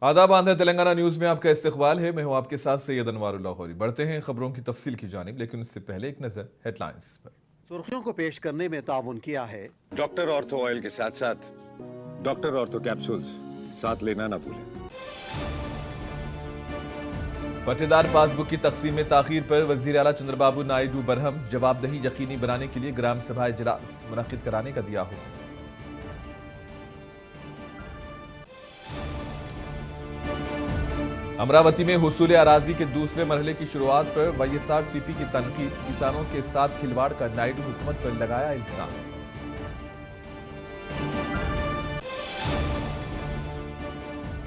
आदाब, आंध्र तेलंगाना न्यूज में आपका इस्तकबाल है। मैं हूं आपके साथ सैयद अनवारुल्लाह खौरी। बढ़ते हैं खबरों की तफसील की जानिब, लेकिन उससे पहले एक नजर हेडलाइंस पर। सुर्खियों को पेश करने में ताउन किया है डॉक्टर ऑर्थो ऑयल के साथ साथ डॉक्टर ऑर्थो कैप्सूल्स साथ लेना ना भूलें। पट्टेदार पासबुक की तकसीम में ताखीर पर वजीर आला चंद्रबाबू नायडू बरहम। जवाबदही यकीनी बनाने के लिए ग्राम सभा इजलास मुनक्किद कराने का दिया हुक्म। अमरावती में हुसूल अराजी के दूसरे मरहले की शुरुआत पर वाईएसआरसीपी की तनकीद। किसानों के साथ खिलवाड़ का नायडू हुकूमत पर लगाया इल्जाम।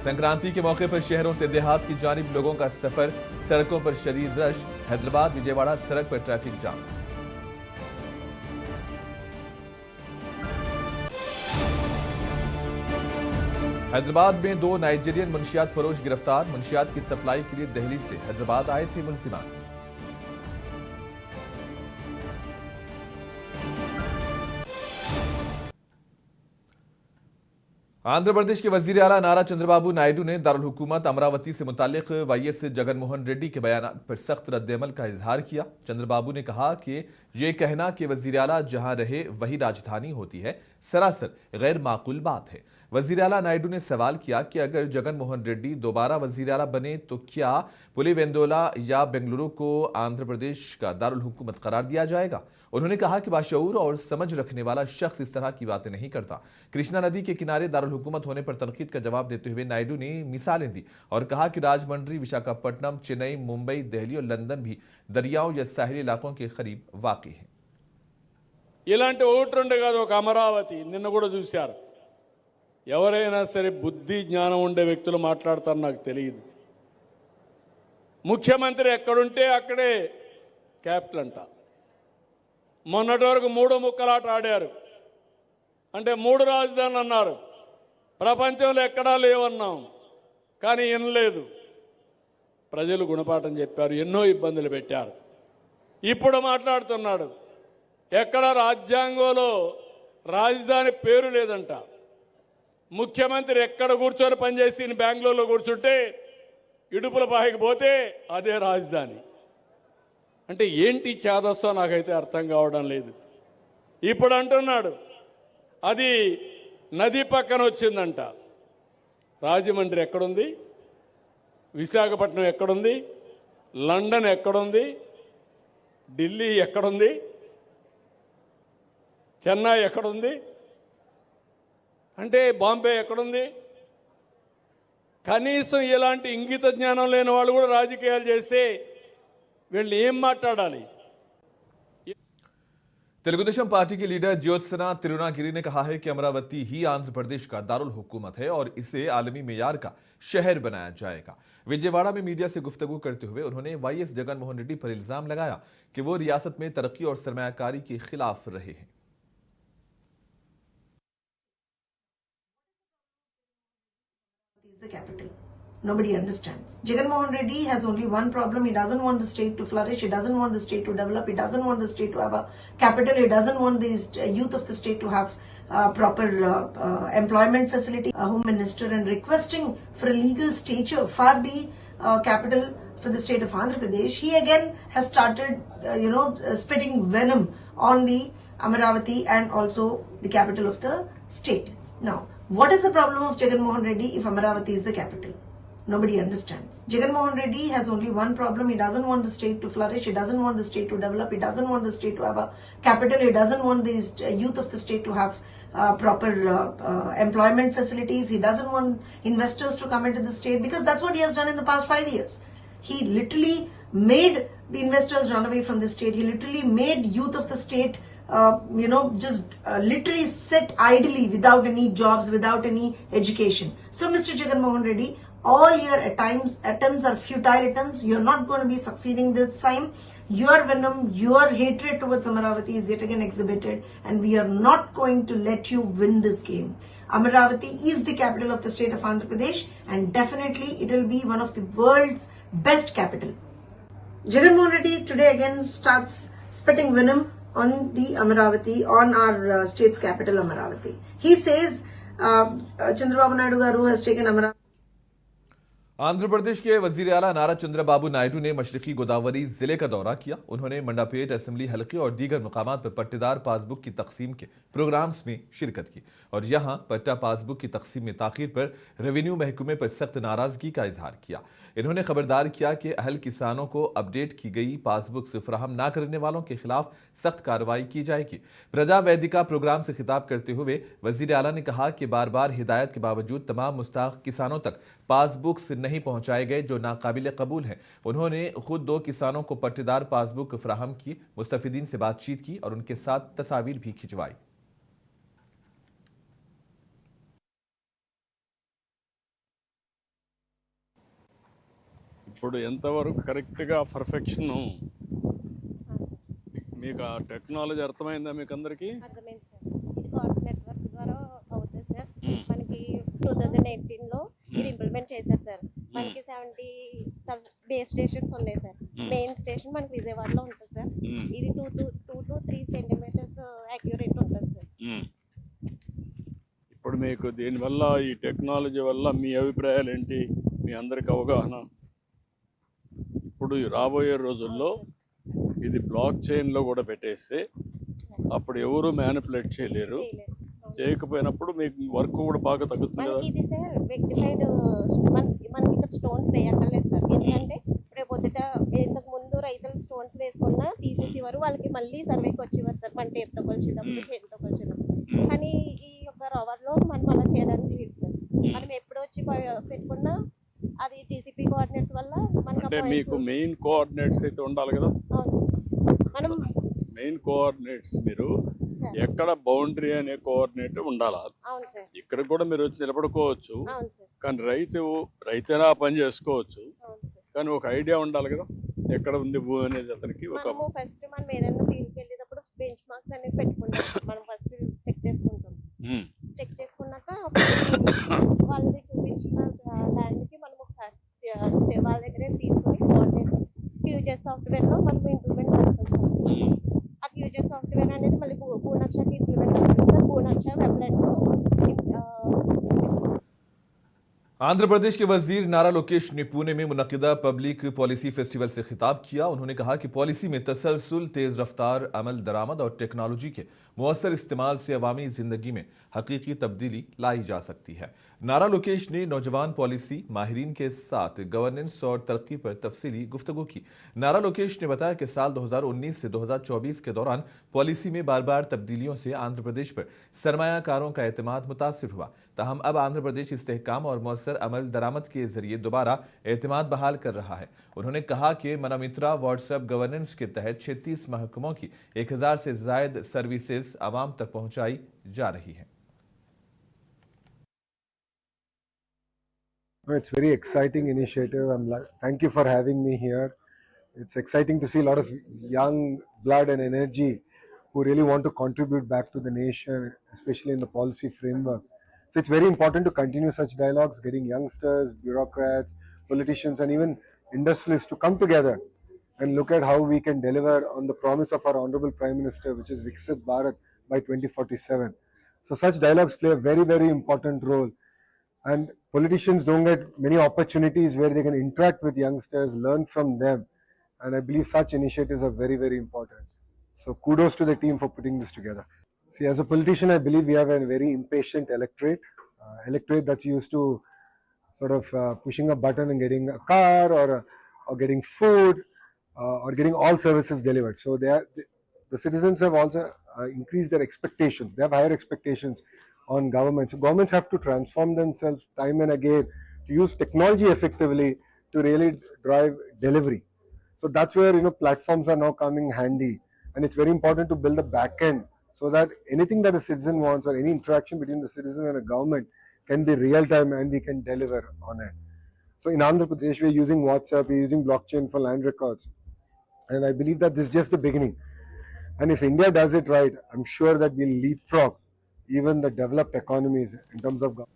संक्रांति के मौके पर शहरों से देहात की जानिब लोगों का सफर। सड़कों पर शदीद रश। हैदराबाद विजयवाड़ा सड़क पर ट्रैफिक जाम। हैदराबाद में 2 नाइजीरियन मुंशियात फरोश गिरफ्तार। मुंशियात की सप्लाई के लिए दिल्ली से हैदराबाद आए थे मुलजिमान। आंध्र प्रदेश के वजीर आला नारा चंद्रबाबू नायडू ने दारुल हुकूमत अमरावती से मुतालिक वाईएस जगनमोहन रेड्डी के बयान पर सख्त रद्द-ए-अमल का इजहार किया। चंद्रबाबू ने कहा कि यह कहना कि वजीर आला जहां रहे वही राजधानी होती है, सरासर गैर माकूल बात है। वजीर आला नायडू ने सवाल किया कि अगर जगनमोहन रेड्डी दोबारा वजीर आला बने तो क्या पुलिवेंदोला या बेंगलुरु को आंध्र प्रदेश का दारुल हुकूमत करार दिया जाएगा। उन्होंने कहा कि बाशऊर और समझ रखने वाला शख्स इस तरह की बातें नहीं करता। कृष्णा नदी के किनारे दारुल हुकूमत होने पर तनकीद का जवाब देते हुए नायडू ने मिसालें दी और कहा कि राजमंड्री, विशाखापट्टनम, चेन्नई, मुंबई, दिल्ली और लंदन भी दरियाओं या साहिली इलाकों के करीब वाक़ई है। ఇలాంటి ఒకటి రెండు కాదు, ఒక అమరావతి నిన్న కూడా చూశారు. ఎవరైనా సరే బుద్ధి జ్ఞానం ఉండే వ్యక్తులు మాట్లాడతారు నాకు తెలియదు. ముఖ్యమంత్రి ఎక్కడుంటే అక్కడే క్యాపిటల్ అంట. మొన్నటి వరకు 3 ముక్కలాట ఆడారు. అంటే 3 రాజధానులు అన్నారు. ప్రపంచంలో ఎక్కడా లేవన్నాం, కానీ వినలేదు. ప్రజలు గుణపాఠం చెప్పారు, ఎన్నో ఇబ్బందులు పెట్టారు. ఇప్పుడు మాట్లాడుతున్నాడు ఎక్కడ రాజ్యాంగంలో రాజధాని పేరు లేదంట. ముఖ్యమంత్రి ఎక్కడ కూర్చొని పనిచేసి బెంగళూరులో కూర్చుంటే ఇడుపుల పాయకి పోతే అదే రాజధాని. అంటే ఏంటి చేదస్తో నాకైతే అర్థం కావడం లేదు. ఇప్పుడు అంటున్నాడు అది నది పక్కన వచ్చిందంట. రాజమండ్రి ఎక్కడుంది, విశాఖపట్నం ఎక్కడుంది, లండన్ ఎక్కడుంది, ఢిల్లీ ఎక్కడుంది, చెన్నై ఎక్కడుంది, అంటే బాంబే ఎక్కడుంది. కనీసం ఇలాంటి ఇంగిత జ్ఞానం లేని వాళ్ళు కూడా రాజకీయాలు చేస్తే వీళ్ళు ఏం మాట్లాడాలి. तेलुगुदेशम पार्टी के लीडर ज्योत्सना तिरुनागिरी ने कहा है कि अमरावती ही आंध्र प्रदेश का दारुल हुकूमत है और इसे आलमी मेयार का शहर बनाया जाएगा। विजयवाड़ा में मीडिया से गुफ्तगू करते हुए उन्होंने वाईएस जगनमोहन रेड्डी पर इल्जाम लगाया कि वो रियासत में तरक्की और सरमायाकारी के खिलाफ रहे हैं। The capital. Nobody understands. Jagan Mohan Reddy has only one problem. He doesn't want the state to flourish. He doesn't want the state to develop. He doesn't want the state to have a capital. He doesn't want the youth of the state to have proper employment facility. Home Minister and requesting for a legal stature for the capital for the state of Andhra Pradesh. He again has started, spitting venom on the Amaravati and also the capital of the state. Now, what is the problem of Jagan Mohan Reddy if Amaravati is the capital? Nobody understands. Jagan Mohan Reddy has only one problem. He doesn't want the state to flourish. He doesn't want the state to develop. He doesn't want the state to have a capital. He doesn't want the youth of the state to have proper employment facilities. He doesn't want investors to come into the state because that's what he has done in the past 5 years. He literally made the investors run away from the state. He literally made youth of the state literally sit idly without any jobs, without any education. So Mr. Jagan Mohan Reddy, all your attempts are futile attempts. You're not going to be succeeding this time. Your venom, your hatred towards Amaravati is yet again exhibited, and we are not going to let you win this game. Amaravati is the capital of the state of Andhra Pradesh, and definitely it will be one of the world's best capital. Jagan Mohan Reddy today again starts spitting venom on the Amaravati, on our state's capital Amaravati. He says Chandrababu Naidu garu has taken Amaravati. Andhra Pradesh के वजीर आला नारा चंद्रबाबू नायडू ने मशरकी गोदावरी जिले का दौरा किया। उन्होंने मंडापेट असेंबली हलके और दीगर मुकामात पर पट्टेदार पासबुक की तकसीम के प्रोग्राम्स में शिरकत की और यहां पट्टा पासबुक की तकसीम में ताखीर पर रेवेन्यू महकमे पर सख्त नाराजगी का इजहार किया। इन्होंने खबरदार किया कि अहल किसानों को अपडेट की गई पासबुक से फराहम न करने वालों के खिलाफ सख्त कार्रवाई की जाएगी। प्रजा वैदिका प्रोग्राम से खिताब करते हुए वजीर आला ने कहा कि बार बार हिदायत के बावजूद तमाम मुस्ताक किसानों तक पासबुक नहीं पहुंचाए गए जो नाकाबिले कबूल हैं। उन्होंने खुद 2 किसानों को पट्टेदार पासबुक फराहम की, मुस्तफिदीन से बातचीत की और उनके साथ तस्वीर भी खिंचवाई। ఇప్పుడు ఎంతవరకు కరెక్ట్గా పర్ఫెక్షన్ మీకు ఆ టెక్నాలజీ అర్థమైందా మీకు అందరికీ? అర్థమైంది సార్. ఇది కార్డ్స్ నెట్వర్క్ ద్వారా అవుతుంది సార్. మనకి 2018లో ఇది ఇంప్లిమెంట్ చేశారు సార్. మనకి 70 సబ్ బేస్ స్టేషన్స్ ఉన్నాయి సార్. మెయిన్ స్టేషన్ మనకి విజయవాడలో ఉంటుంది సార్. ఇది 2 to 3 సెంటీమీటర్స్ యాక్యురేట్ ఉంటుంది సార్. ఇప్పుడు మీకు దీనివల్ల ఈ టెక్నాలజీ వల్ల మీ అభిప్రాయాలు ఏంటి? మీ అందరికి అవగాహన? ఇప్పుడు రాబోయే రోజుల్లో ఇది బ్లాక్ చైన్లో కూడా పెట్టేస్తే అప్పుడు ఎవరు మ్యానిపులేట్ చేయలేరు. చేయకపోయినప్పుడు మీకు వర్క్ కూడా బాగా తగ్గుతుంది కదా. మనకి ఇది సార్ రెక్టిఫైడ్ మనకి ఇక్కడ స్టోన్స్ వేయక్కర్లేదు సార్. ఎందుకంటే రేపు పొద్దుట ఇంతకు ముందు రైతులు స్టోన్స్ వేసుకున్నా తీసేసేవారు, వాళ్ళకి మళ్ళీ సర్వేకి వచ్చేవారు సార్ పంట ఎంత కొలిచేటప్పుడు చేతితో కొలిచేటప్పుడు. కానీ ఈ యొక్క రవర్లో మనం అలా చేయడానికి లేదు సార్. మనం ఎప్పుడు వచ్చి పెట్టుకున్నా అది జీసీపీ కోఆర్డినేట్స్ వల్ల అంటే మీకు మెయిన్ కోఆర్డినేట్స్ అయితే ఉండాలి కదా. మనం మెయిన్ కోఆర్డినేట్స్ మీరు ఎక్కడ బౌండరీ అనే కోఆర్డినేట్ ఉండాలా. అవును సార్. ఇక్కడ కూడా మీరు వచ్చి నిలబడుకోవచ్చు, అవును సార్. కానీ రైతైనా పని చేసుకోవచ్చు. అవును సార్. కానీ ఒక ఐడియా ఉండాలి కదా ఎక్కడ ఉంది భూ అనేది అతనికి. ఒక ఫస్ట్ మనం ఏదైనా ఫీల్డ్కి వెళ్ళేటప్పుడు బెంచ్ మార్క్స్ అనేది పెట్టుకుంటాం. మనం ఫస్ట్ చెక్ చేసుకుంటాం. చెక్ చేసుకున్నాక వాళ్ళది చూపించిన ల్యాండ్కి మనం ఒకసారి వాళ్ళ దగ్గరే తీసుకుని కోఆర్డినేట్స్ క్యూజెస్ సాఫ్ట్వేర్లో మనం ఇంప్లిమెంట్ చేస్తాం. ఆ క్యూజెస్ సాఫ్ట్వేర్ అనేది మళ్ళీ పూర్ణాక్షకి ఇంప్లిమెంట్ అవుతుంది సార్. పూర్ణాక్ష వెబ్లైట్ आंध्र प्रदेश के वजीर नारा लोकेश ने पुणे में मुनक्किदा पब्लिक पॉलिसी फेस्टिवल से खिताब किया। उन्होंने कहा कि पॉलिसी में तसलसल, तेज रफ्तार अमल दरामद और टेक्नोलॉजी के मुअस्सर इस्तेमाल से अवामी जिंदगी में हकीकी तब्दीली लाई जा सकती है। नारा लोकेश ने नौजवान पॉलिसी माहिरीन के साथ गवर्नेंस और तरक्की पर तफसीली गुफ्तगू की। नारा लोकेश ने बताया कि साल 2019 से 2024 के दौरान पॉलिसी में बार बार तब्दीलियों से आंध्र प्रदेश पर सरमायाकारों का एतमाद मुतासिर हुआ। ताहम अब आंध्र प्रदेश इस्तेहकाम और मौसर अमल दरामद के जरिए दोबारा एतमाद बहाल कर रहा है। उन्होंने कहा कि मनमित्रा व्हाट्सएप गवर्नेंस के तहत 36 महकमों की 1000 से जायद सर्विसेज आवाम तक पहुंचाई जा रही हैं। It's very exciting initiative. Thank you for having me here. It's exciting to see a lot of young blood and energy who really want to contribute back to the nation, especially in the policy framework. So it's very important to continue such dialogues, getting youngsters, bureaucrats, politicians, and even industrialists to come together and look at how we can deliver on the promise of our Honorable Prime Minister, which is Viksit Bharat by 2047. So such dialogues play a very, very important role. And politicians don't get many opportunities where they can interact with youngsters, learn from them. And I believe such initiatives are very, very important. So kudos to the team for putting this together. See, as a politician, I believe we have a very impatient electorate that's used to sort of pushing a button and getting a car or getting food or getting all services delivered. So the citizens have also increased their expectations. They have higher expectations on governments. So governments have to transform themselves time and again to use technology effectively to really drive delivery. So that's where platforms are now coming handy, and it's very important to build a back end so that anything that a citizen wants or any interaction between the citizen and a government can be real time and we can deliver on it. So in Andhra Pradesh, we're using WhatsApp, we're using blockchain for land records, and I believe that this is just the beginning. And if India does it right, I'm sure that we'll leapfrog even the developed economies in terms of government.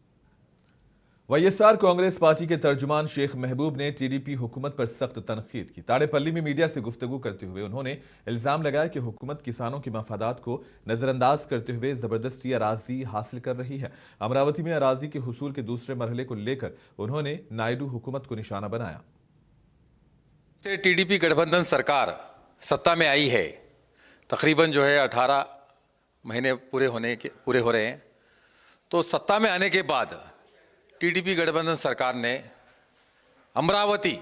YSR Congress party के तर्जुमान शेख महबूब ने TDP हुकूमत पर सख्त तनकीद की। ताड़ेपल्ली में media से गुफ्तगू करते हुए उन्होंने इल्जाम लगाया कि हुकूमत किसानों के मफादात को नजरअंदाज करते हुए जबरदस्ती अराजी हासिल कर रही है। अमरावती में अराजी के हुसूल के दूसरे मरहले को लेकर उन्होंने नायडू हुकूमत को निशाना बनाया। से टीडीपी गठबंधन सरकार सत्ता में आई है, तकरीबन जो है 18 महीने पूरे हो रहे हैं। तो सत्ता में आने के बाद टीडीपी गठबंधन सरकार ने अमरावती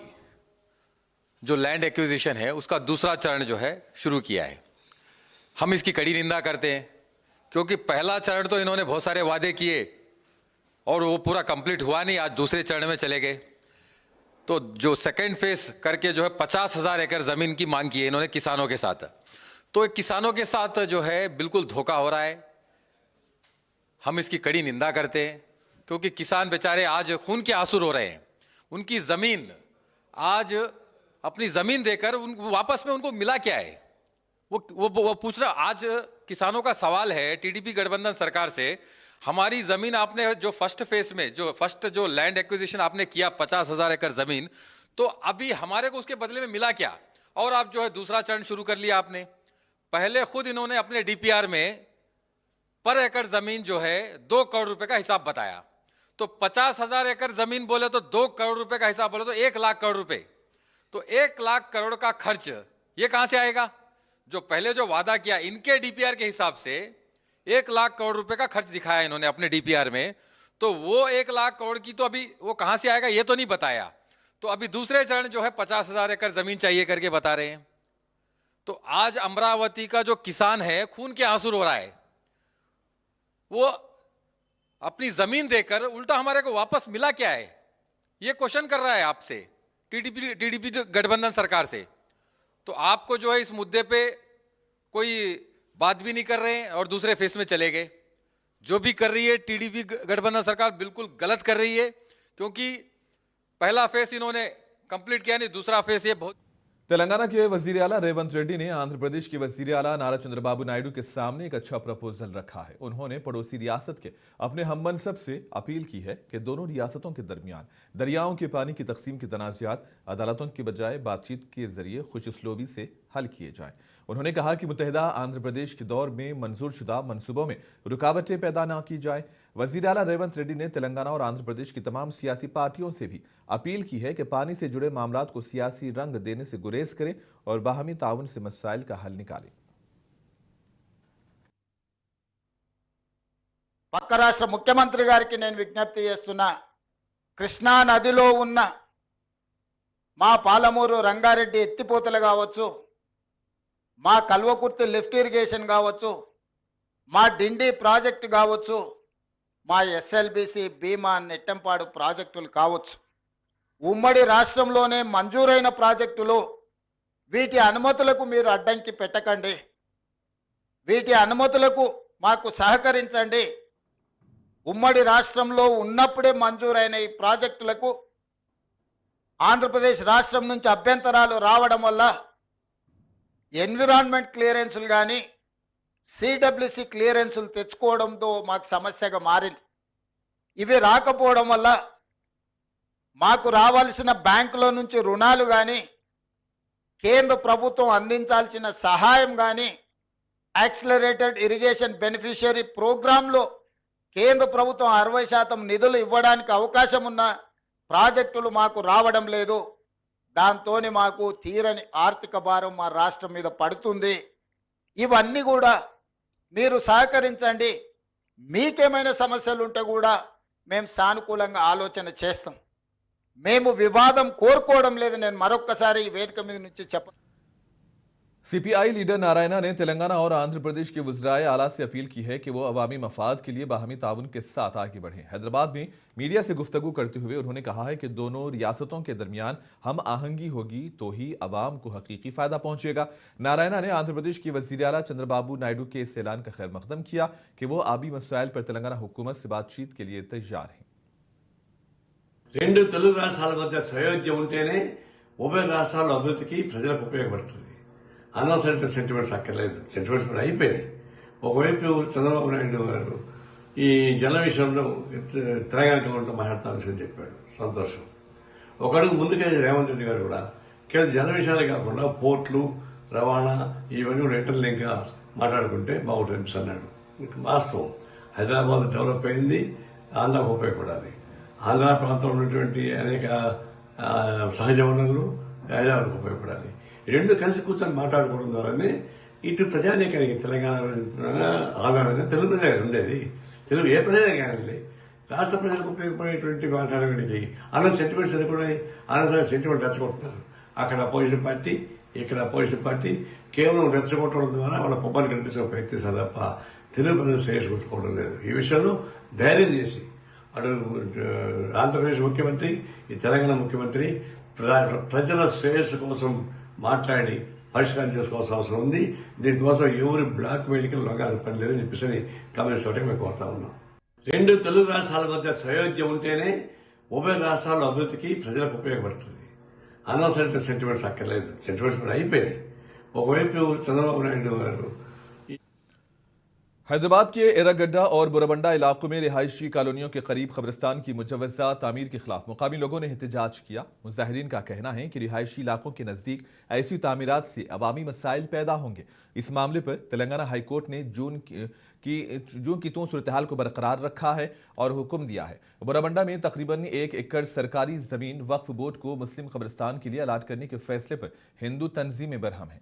जो लैंड एक्विजिशन है उसका दूसरा चरण जो है शुरू किया है। हम इसकी कड़ी निंदा करते हैं, क्योंकि पहला चरण तो इन्होंने बहुत सारे वादे किए और वो पूरा कंप्लीट हुआ नहीं, आज दूसरे चरण में चले गए। तो जो सेकेंड फेज करके जो है 50,000 एकड़ जमीन की मांग की है इन्होंने किसानों के साथ। तो किसानों के साथ जो है बिल्कुल धोखा हो रहा है। हम इसकी कड़ी निंदा करते हैं, क्योंकि किसान बेचारे आज खून के आंसू रो रहे हैं। उनकी जमीन आज अपनी जमीन देकर वापस में उनको मिला क्या है वो पूछ रहा। आज किसानों का सवाल है टीडीपी गठबंधन सरकार से, हमारी जमीन आपने जो फर्स्ट फेज में जो लैंड एक्विजिशन आपने किया 50,000 एकड़ जमीन, तो अभी हमारे को उसके बदले में मिला क्या? और आप जो है दूसरा चरण शुरू कर लिया आपने। पहले खुद इन्होंने अपने डीपीआर में पर एकड़ जमीन जो है 2 करोड़ रुपए का हिसाब बताया। तो 50,000 एकड़ जमीन बोले तो 2 करोड़ रुपए का हिसाब बोले तो 1 लाख करोड़ रुपए। तो 1 लाख करोड़ का खर्च ये कहां से आएगा? जो पहले जो वादा किया इनके डीपीआर के हिसाब से 1 लाख करोड़ रुपए का खर्च दिखाया इन्होंने अपने डीपीआर में, तो वो 1 लाख करोड़ की तो अभी वो कहां से आएगा ये तो नहीं बताया। तो अभी दूसरे चरण जो है 50,000 एकड़ जमीन चाहिए करके बता रहे हैं। तो आज अमरावती का जो किसान है खून के आंसू रो रहा है। वो अपनी जमीन देकर उल्टा हमारे को वापस मिला क्या है ये क्वेश्चन कर रहा है आपसे टीडीपी गठबंधन सरकार से। तो आपको जो है इस मुद्दे पे कोई बात भी नहीं कर रहे हैं और दूसरे फेज में चले गए। जो भी कर रही है टीडीपी गठबंधन सरकार बिल्कुल गलत कर रही है, क्योंकि पहला फेज इन्होंने कंप्लीट किया नहीं, दूसरा फेज ये बहुत। तेलंगाना के वजीर आला रेवंत रेड्डी ने आंध्र प्रदेश के वजीर आला नारा चंद्रबाबू नायडू के सामने एक अच्छा प्रपोजल रखा है। उन्होंने पड़ोसी रियासत के अपने हममनसब से अपील की है कि दोनों रियासतों के दरमियान दरियाओं के पानी की तकसीम के तनाज़ात अदालतों के बजाय बातचीत के जरिए खुशउस्लूबी से हल किए जाएं। उन्होंने कहा कि मुत्तहिदा आंध्र प्रदेश के दौर में मंजूर शुदा मनसूबों में रुकावटें पैदा न की जाए। वजीर आला रेवंत रेड्डी ने तेलंगाना और आंध्र प्रदेश की तमाम सियासी पार्टियों से भी अपील की है कि पानी से जुड़े मामलात को सियासी रंग देने से गुरेज करें और बाहमी ताउन से मसाइल का हल निकालें। పక్క రాష్ట్ర ముఖ్యమంత్రి గారికి నేను విజ్ఞప్తి చేస్తున్నా, కృష్ణా నదిలో ఉన్న మా పాలమూరు రంగారెడ్డి ఎత్తిపోతలు కావచ్చు, మా కల్వకుర్తి లిఫ్ట్ ఇరిగేషన్ కావచ్చు, మా డిండి ప్రాజెక్టు కావచ్చు, మా ఎస్ఎల్బిసి భీమా నెట్టంపాడు ప్రాజెక్టులు కావచ్చు, ఉమ్మడి రాష్ట్రంలోనే మంజూరైన ప్రాజెక్టులు, వీటి అనుమతులకు మీరు అడ్డంకి పెట్టకండి, వీటి అనుమతులకు మాకు సహకరించండి। ఉమ్మడి రాష్ట్రంలో ఉన్నప్పుడే మంజూరైన ఈ ప్రాజెక్టులకు ఆంధ్రప్రదేశ్ రాష్ట్రం నుంచి అభ్యంతరాలు రావడం వల్ల ఎన్విరాన్మెంట్ క్లియరెన్సులు కానీ సిడబ్ల్యూసి క్లియరెన్సులు తెచ్చుకోవడంతో మాకు సమస్యగా మారింది। ఇవి రాకపోవడం వల్ల మాకు రావాల్సిన బ్యాంకుల నుంచి రుణాలు కానీ కేంద్ర ప్రభుత్వం అందించాల్సిన సహాయం కానీ యాక్సిలరేటెడ్ ఇరిగేషన్ బెనిఫిషియరీ ప్రోగ్రాంలో కేంద్ర ప్రభుత్వం 60% నిధులు ఇవ్వడానికి అవకాశం ఉన్న ప్రాజెక్టులు మాకు రావడం లేదు। దాంతోనే మాకు తీరని ఆర్థిక భారం మా రాష్ట్రం మీద పడుతుంది। ఇవన్నీ కూడా మీరు సహకరించండి। మీకేమైనా సమస్యలు ఉంటే కూడా మేము సానుకూలంగా ఆలోచన చేస్తాం। మేము వివాదం కోరుకోవడం లేదు। నేను మరొక్కసారి ఈ వేదిక మీద నుంచి सीपीआई लीडर नारायणा ने तेलंगाना और आंध्र प्रदेश के वज़राए आला से अपील की है कि वो अवामी मफाद के लिए बाहमी ताउन के साथ आगे बढ़ें। हैदराबाद में मीडिया से गुफ्तगू करते हुए उन्होंने कहा है कि दोनों रियासतों के दरमियान हम आहंगी होगी तो ही अवाम को हकीकी फायदा पहुंचेगा। नारायणा ने आंध्र प्रदेश के वज़ीर आला चंद्रबाबू नायडू के इस ऐलान का खैर मकदम किया कि वो आबी मसाइल पर तेलंगाना हुकूमत से बातचीत के लिए तैयार हैं। రెండు తెలుగు రాష్ట్రాల మధ్య సయోధ్య ఉంటేనే ఉభయ రాష్ట్రాల అభివృద్ధికి ప్రజలకు ఉపయోగపడుతుంది। అనవసరమైన సెంటిమెంట్స్ అక్కర్లేదు, సెంటిమెంట్స్ కూడా అయిపోయినాయి। ఒకవైపు చంద్రబాబు నాయుడు గారు ఈ జల విషయంలో తెలంగాణ గవర్నమెంట్ మాట్లాడుతున్న విషయం చెప్పాడు. సంతోషం. ఒక అడుగు ముందుకే రేవంత్ రెడ్డి గారు కూడా కేవలం జల విషయాలే కాకుండా పోర్ట్లు, రవాణా ఇవన్నీ కూడా ఇంటర్లింక్ గా మాట్లాడుకుంటే బాగుంటుంది అన్నాడు. వాస్తవం. హైదరాబాద్ డెవలప్ అయింది, ఆంధ్రాకు ఉపయోగపడాలి. ఆంధ్ర ప్రాంతంలో ఉన్నటువంటి అనేక సహజ వనరులు హైదరాబాద్కు ఉపయోగపడాలి. రెండు కలిసి కూర్చొని మాట్లాడుకోవడం ద్వారానే ఇటు ప్రజానీకానికి తెలంగాణ ఆంధ్ర తెలుగు ప్రజలు ఉండేది. తెలుగు ఏ ప్రజలే కానీ రాష్ట్ర ప్రజలకు ఉపయోగపడేటువంటి మాట్లాడడానికి అన్న సెంటిమెంట్స్ అని కూడా ఆంధ్ర సెంటిమెంట్ రెచ్చగొట్టున్నారు. అక్కడ అపోజిషన్ పార్టీ, ఇక్కడ అపోజిషన్ పార్టీ కేవలం రెచ్చగొట్టడం ద్వారా వాళ్ళ పొబ్బాన్ని కనిపించడం ప్రయత్నిస్తారు తప్ప తెలుగు ప్రజలు శ్రేయస్సు కొట్టుకోవడం లేదు. ఈ విషయంలో ధైర్యం చేసి అటు ఆంధ్రప్రదేశ్ ముఖ్యమంత్రి, ఈ తెలంగాణ ముఖ్యమంత్రి ప్రజల శ్రేయస్సు కోసం మాట్లాడి పరిష్కారం చేసుకోవాల్సిన అవసరం ఉంది. దీనికోసం ఎవరి బ్లాక్ మెయిల్కి లొంగాల్సిన పని లేదని చెప్పేసి కామెంట్స్ తోటి మేము కోరుతా ఉన్నాం. రెండు తెలుగు రాష్ట్రాల మధ్య సయోధ్య ఉంటేనే ఉభయ రాష్ట్రాల అభివృద్ధికి ప్రజలకు ఉపయోగపడుతుంది. అనవసరమైన సెంటిమెంట్స్ అక్కర్లేదు. సెంటిమెంట్స్ కూడా అయిపోయాయి. ఒకవైపు చంద్రబాబు నాయుడు గారు हैदराबाद के एरागड्डा और बुराबंडा इलाकों में रिहायशी कॉलोनियों के करीब कब्रिस्तान की मुजवजा तामीर के खिलाफ मुकामी लोगों ने एहतजाज किया। मुजाहिरीन का कहना है कि रिहायशी इलाकों के नजदीक ऐसी तामीरात से अवामी मसाइल पैदा होंगे। इस मामले पर तेलंगाना हाईकोर्ट ने जून की तो सूरत हाल को बरकरार रखा है और हुक्म दिया है। बुराबंडा में तकरीबन 1 एकड़ सरकारी जमीन वक्फ बोर्ड को मुस्लिम कब्रिस्तान के लिए अलाट करने के फैसले पर हिंदू तंजीमें बरहम है।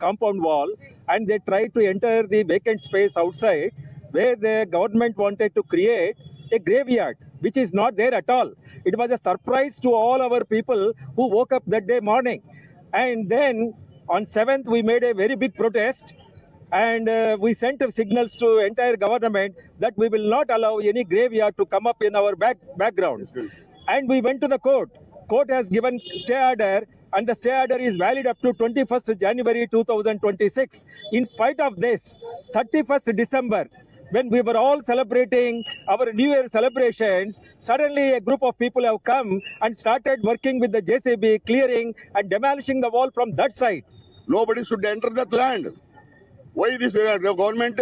compound wall and they tried to enter the vacant space outside where the government wanted to create a graveyard which is not there at all. It was a surprise to all our people who woke up that day morning, and then on 7th we made a very big protest and we sent signals to entire government that we will not allow any graveyard to come up in our background. And we went to the court. Court has given stay order, and the stay order is valid up to 21st January 2026. In spite of this, 31st December, when we were all celebrating our New Year celebrations, suddenly a group of people have come and started working with the JCB, clearing and demolishing the wall from that side. Nobody should enter that land. Why this government,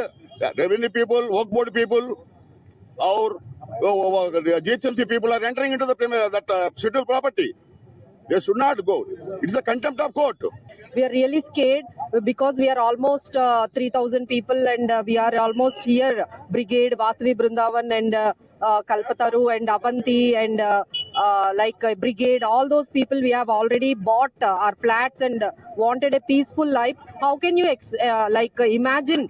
revenue people, work board people, or GHMC people are entering into that scheduled property? They should not go. It's a contempt of court. We are really scared because we are almost 3,000 people and we are almost here. Brigade, Vasavi Brindavan and Kalpataru and Avanti and Brigade, all those people we have already bought our flats and wanted a peaceful life. How can you imagine?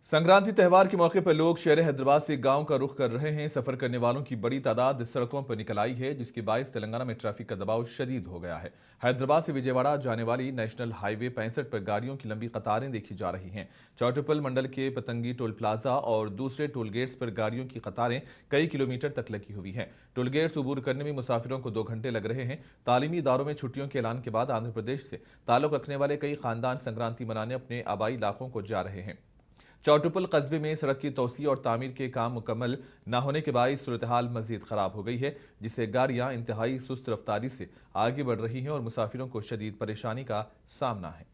Sankranti त्यौहार के मौके पर लोग शहर हैदराबाद से गांव का रुख कर रहे हैं। सफर करने वालों की बड़ी तादाद सड़कों पर निकल आई है, जिसके बायस तेलंगाना में ट्रैफिक का दबाव शदीद हो गया है। हैदराबाद से विजयवाड़ा जाने वाली नेशनल हाईवे 65 पर गाड़ियों की लंबी कतारें देखी जा रही हैं। चौटुपल मंडल के पतंगी टोल प्लाजा और दूसरे टोल गेट्स पर गाड़ियों की कतारें कई किलोमीटर तक लगी हुई हैं। टोल गेट्स अबूर करने में मुसाफिरों को 2 घंटे लग रहे हैं। तालीमी इदारों में छुट्टियों के ऐलान के बाद आंध्र प्रदेश से ताल्लुक रखने वाले कई खानदान संक्रांति मनाने अपने आबाई इलाकों को जा रहे हैं। चौटुपल कस्बे में सड़क की तोसी और तामीर के काम मुकम्मल न होने के बाद सूरत हाल मजीद खराब हो गई है, जिससे गाड़ियां इंतहाई सुस्त रफ्तारी से आगे बढ़ रही हैं और मुसाफिरों को शदीद परेशानी का सामना है।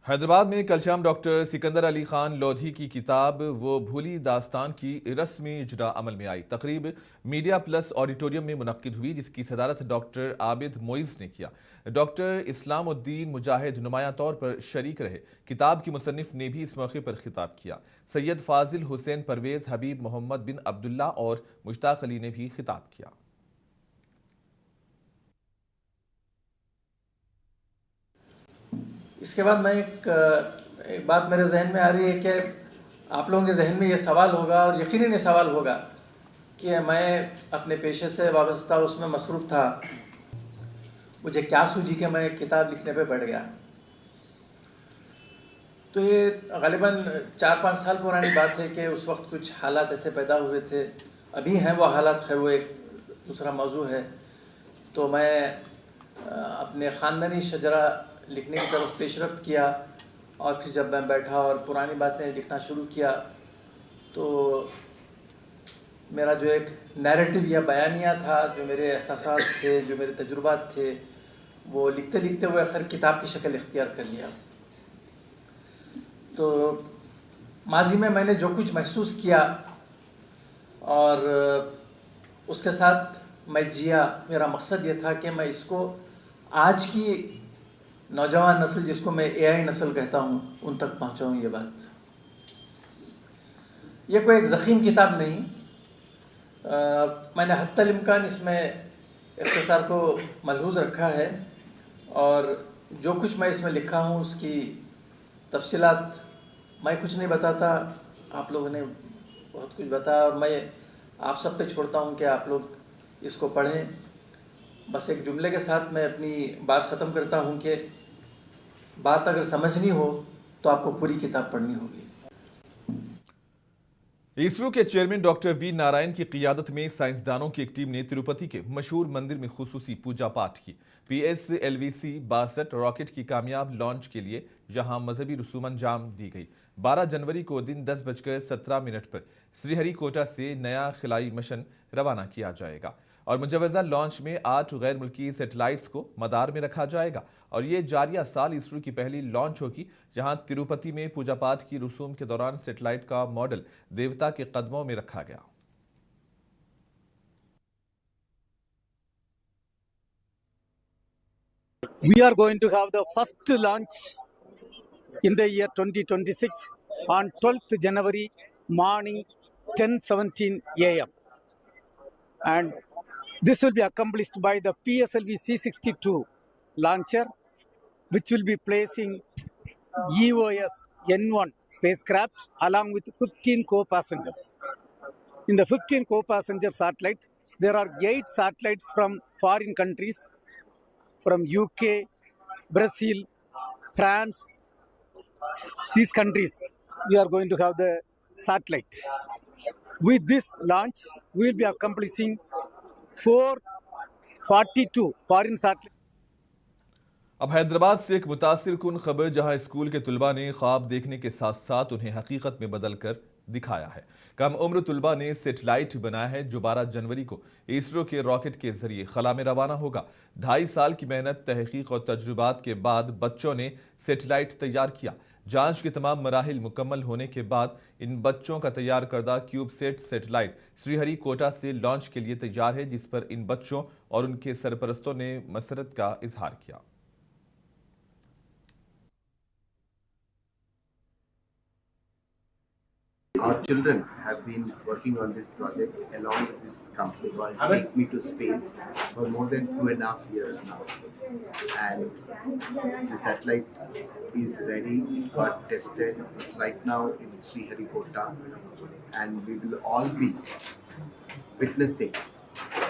हैदराबाद में कल शाम डॉक्टर सिकंदर अली खान लोधी की किताब वो भूली दास्तान की रस्मी इजरा अमल में आई। तकरीब मीडिया प्लस ऑडिटोरियम में मुनक्किद हुई, जिसकी सदारत डॉक्टर आबिद मोइज ने किया। डॉक्टर इस्लामुद्दीन मुजाहिद नुमाया तौर पर शरीक रहे। किताब की मुसन्निफ ने भी इस मौके पर खिताब किया। सैयद फाजिल हुसैन परवेज, हबीब मोहम्मद बिन अब्दुल्ला और मुश्ताक अली ने भी खिताब किया। इसके बाद मैं एक बात मेरे जहन में आ रही है कि आप लोगों के जहन में ये सवाल होगा और यकीनन ये सवाल होगा कि मैं अपने पेशे से वाबस्ता उसमें मसरूफ़ था, मुझे क्या सूझी कि मैं किताब लिखने पे बैठ गया। तो ये ग़ालिबन 4-5 साल पुरानी बात है कि उस वक्त कुछ हालात ऐसे पैदा हुए थे, अभी हैं वो हालात, खैर वो एक दूसरा मौजू है। तो मैं अपने ख़ानदानी शजरा लिखने की तरफ पेशरफ्त किया और फिर जब मैं बैठा और पुरानी बातें लिखना शुरू किया तो मेरा जो एक नैरेटिव या बयानिया था, जो मेरे एहसासात थे, जो मेरे तजुर्बात थे, वो लिखते लिखते वो आखिर किताब की शक्ल इख्तियार कर लिया। तो माजी में मैंने जो कुछ महसूस किया और उसके साथ मैं जिया, मेरा मकसद ये था कि मैं इसको आज की नौजवान नस्ल, जिसको मैं एआई नस्ल कहता हूँ, उन तक पहुँचाऊँ। ये बात, ये कोई एक ज़ख़ीम किताब नहीं। मैंने हत्तल इम्कान इसमें इख्तिसार को मलहूज़ रखा है और जो कुछ मैं इसमें लिखा हूँ उसकी तफसीलात मैं कुछ नहीं बताता, आप लोगों ने बहुत कुछ बताया और मैं आप सब पे छोड़ता हूँ कि आप लोग इसको पढ़ें। बस एक जुमले के साथ मैं अपनी बात ख़त्म करता हूँ कि बात अगर समझनी हो तो आपको पूरी किताब पढ़नी होगी। इसरो के चेयरमैन डॉक्टर वी नारायण की क़ियादत में साइंसदानों की एक टीम ने तिरुपति के मशहूर मंदिर में खुसूसी पूजा पाठ की। PSLV-C 62 रॉकेट की कामयाब लॉन्च के लिए यहां मजहबी रसूम अंजाम दी गई। 12 जनवरी को दिन 10:17 पर श्रीहरिकोटा से नया खिलाई मिशन रवाना किया जाएगा और मुजवजा लॉन्च में 8 गैर मुल्की सैटेलाइट्स को मदार में रखा जाएगा और ये जारिया साल इसरो की पहली लॉन्च होगी जहां तिरुपति में पूजा पाठ की रसूम के दौरान सैटेलाइट का मॉडल देवता के कदमों में रखा गया। We are going to have the first launch in the year 2026 on 12th January morning 10:17 a.m. and this will be accomplished by the PSLV C-62 launcher, which will be placing EOS N1 spacecraft along with 15 co-passengers. In the 15 co-passenger satellite, there are 8 satellites from foreign countries, from UK, Brazil, France. These countries, we are going to have the satellite. With this launch, we will be accomplishing 442 foreign satellites. अब हैदराबाद से एक मुतासिर कुन खबर, जहां school के तुलबा ने ख्वाब देखने के साथ साथ उन्हें हकीकत में बदल कर दिखाया है। कम उम्र तुलबा ने सैटेलाइट बनाया है जो 12 जनवरी को इसरो के रॉकेट के जरिए खला में रवाना होगा। 2.5 साल की मेहनत, तहकीक और तजुर्बात के बाद बच्चों ने सैटेलाइट तैयार किया। जांच के तमाम मराहिल मुकम्मल होने के बाद इन बच्चों का तैयार करदा क्यूबसेट सैटेलाइट श्रीहरिकोटा से लॉन्च के लिए तैयार है, जिस पर इन बच्चों और उनके सरपरस्तों ने मसरत का इजहार किया। Our children have been working on this project along with this company called Take Me to Space for more than 2.5 years now. And the satellite is ready, it got tested, it's right now in Sriharikota, and we will all be witnessing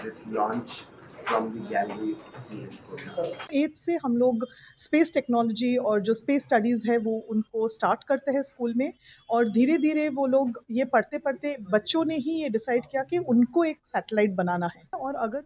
this launch from the gallery Sriharikota. 8 से हम लोग space technology और जो space studies है वो उनको start करते हैं स्कूल में, और धीरे धीरे वो लोग ये पढ़ते पढ़ते बच्चों ने ही ये डिसाइड किया कि उनको एक सैटेलाइट बनाना है। और अगर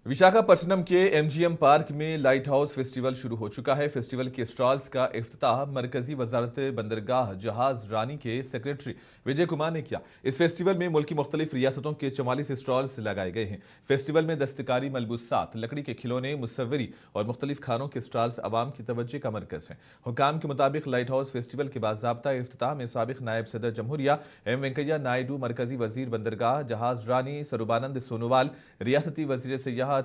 विशाखापट्टनम के MGM पार्क में लाइट हाउस फेस्टिवल शुरू हो चुका है। फेस्टिवल के स्टॉल्स का इफ्तिताह मरकजी वजारत बंदरगाह जहाज रानी के सेक्रेटरी विजय कुमार ने किया। इस फेस्टिवल में मुल्क की मुख्तलिफ रियासतों के 44 स्टॉल्स लगाए गए हैं। फेस्टिवल में दस्तकारी, मलबूसात, लकड़ी के खिलौने, मुसव्वरी और मुख्तलिफ खानों के स्टॉल्स अवाम की तवज्जो का मरकज हैं। हुकाम के मुताबिक लाइट हाउस फेस्टिवल के बाज़ाब्ता इफ्तिताह में साबिक नायब सदर जमहूरिया M वेंकैया नायडू, मरकजी वजीर बंदरगाह जहाज रानी सरूबानंद सोनोवाल, रियासती वजीर सियाहत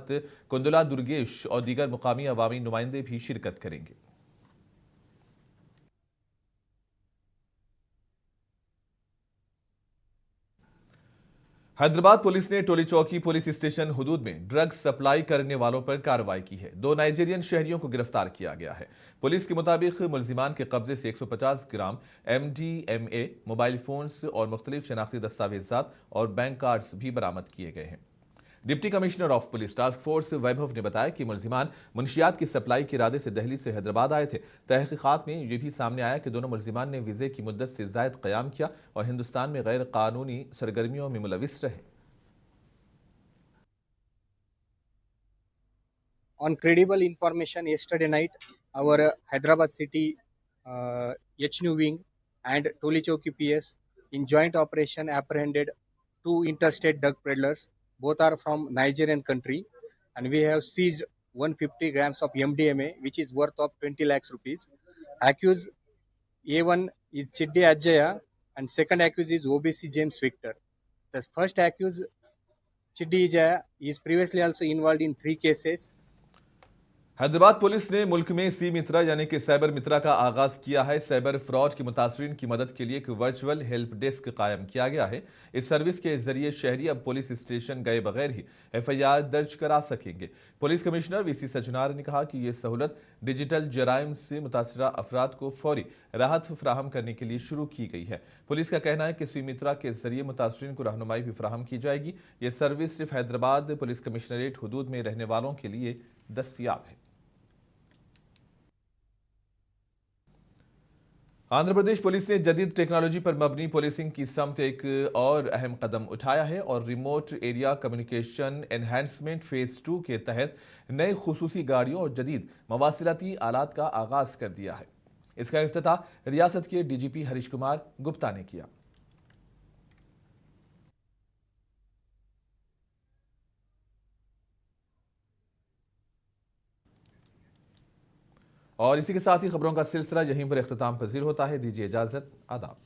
कुंदुला दुर्गेश और दीगर मुकामी अवामी नुमाइंदे भी शिरकत करेंगे। हैदराबाद पुलिस ने टोली चौकी पुलिस स्टेशन हुदूद में ड्रग्स सप्लाई करने वालों पर कार्रवाई की है। 2 नाइजीरियन शहरियों को गिरफ्तार किया गया है। पुलिस के मुताबिक मुलजिमान के कब्जे से 150 ग्राम MDMA, मोबाइल फोन्स और मुख्तलिफ शनाख्ती दस्तावेजात और बैंक कार्ड्स भी बरामद किए गए हैं। Deputy commissioner of police task force Vaibhav ने बताया कि मुलजिमान मुंशियात की सप्लाई के इरादे से दिल्ली से हैदराबाद आए थे। तहकीकात में यह भी सामने आया कि दोनों मुलजिमान ने वीजे की मुद्दत से ज़ायद क़याम किया और हिंदुस्तान में गैर कानूनी सरगर्मियों में मुलविस रहे। On credible information, yesterday night, our Hyderabad City HNU wing and Toli Chowki PS in joint operation apprehended two interstate drug peddlers. Both are from Nigerian country, and we have seized 150 grams of MDMA, which is worth of 20 lakhs rupees. Accused A1 is Chiddi Ajaya, and second accused is OBC James Victor. The first accused Chiddi Ajaya is previously also involved in 3 cases. Hyderabad police ने मुल्क में सी मित्रा यानी कि cyber मित्रा का आगाज किया है। Cyber fraud के मुतासरीन की मदद के लिए एक वर्चुअल हेल्प डेस्क कायम किया गया है। इस सर्विस के जरिए शहरी अब पुलिस स्टेशन गए बगैर ही FIR दर्ज करा सकेंगे। पुलिस कमिश्नर VC सजनार ने कहा कि यह सहूलत डिजिटल जराइम से मुतासरा अफराद को फौरी राहत फराहम करने के लिए शुरू की गई है। पुलिस का कहना है कि सी मित्रा के जरिए मुतासरीन को रहनुमाई भी फराहम की जाएगी। यह सर्विस सिर्फ हैदराबाद पुलिस कमिश्नरेट हुदूद में रहने वालों के लिए दस्तयाब है। आंध्र प्रदेश पुलिस ने जदीद टेक्नोलॉजी पर मबनी पुलिसिंग की समत एक और अहम कदम उठाया है और remote area communication enhancement phase 2 के तहत नए खुसूसी गाड़ियों और जदीद मवासिलाती आलात का आगाज कर दिया है। इसका इफ्तिताह रियासत के DGP हरीश कुमार गुप्ता ने किया। और इसी के साथ ही खबरों का सिलसिला यहीं पर इख्तिताम पजीर होता है। दीजिए इजाजत, आदाब।